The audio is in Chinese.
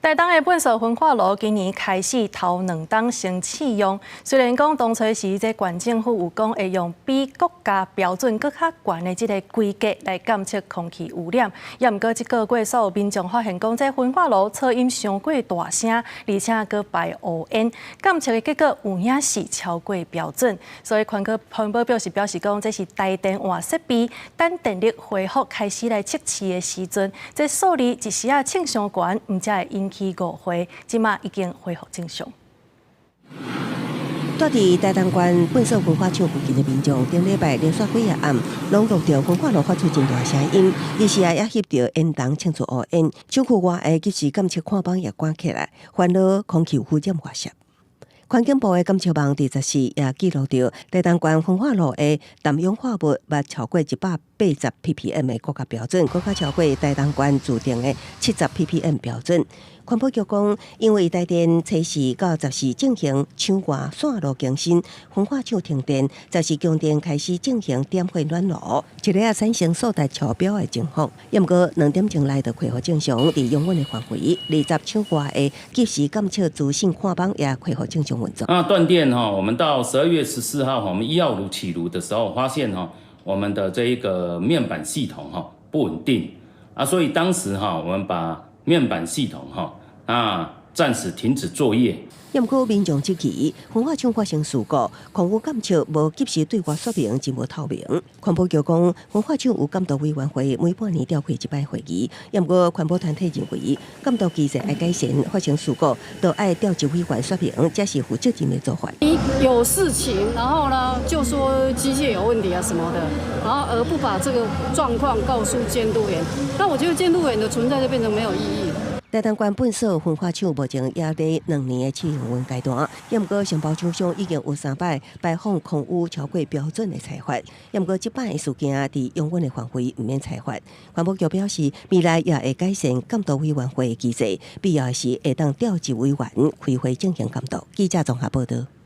台东的本所焚化炉今年开始头2档先试用，虽然讲当初时这县政府有讲会用比国家标准更较悬的这个规格来监测空气污染，也毋过这个月所有民众发现讲这焚化炉噪音伤过大声，而且搁排乌烟，监测的结果有影是超过标准，所以环保表示讲这是台电换设备，等电力恢复开始来测试的时阵，这数字一时啊称上悬，毋才会引起误会，即马已经恢复正常。住伫台东县本所焚化厂附近的民众，顶礼拜连续几夜暗，拢录到焚化炉发出真大声音，一时也翕到烟筒呛出乌烟，厂区外的及时监测看板也关起来，烦恼空气污染外泄。环境部的监测网第14也记录到台东县焚化炉的氮氧化物捌超过180 ppm 的国家标准，更加超过台东县自定的70 ppm 标准。环保局讲，因为台电测试到10时进行厂外线路更新，焚化厂停电，10时供电开始进行点火暖炉，一个产生数台超标的情况。也毋过2点钟内就恢复正常，伫永远的范围，20厂外的及时监测资讯看板也恢复正常运作。那断电我们到12月14号我们1号炉起炉的时候，发现我们的这一个面板系统不稳定所以当时我们把面板系统暂时停止作业。也毋过民众质疑焚化厂发生事故，空污监测无及时对外说明，真无透明。环保局讲，焚化厂有监督委员会每半年召开一摆会议，也毋过环保团体认为，监督机制爱改善，发生事故都爱调集委员说明，才是负责任的做法。有事情，然后呢就说机械有问题什么的，然后而不把这个状况告诉监督员，那我觉得监督员的存在就变成没有意义。台东县本所焚化厂目前也在2年的试用运阶段，也毋过承包厂商已经有3摆排放空污超过标准的采罚，也毋过这摆的事件伫永远的范围毋免采罚。环保局表示，未来也会改善监督委员会的机制，必要时会当调集委员开会进行监督。记者综合报道。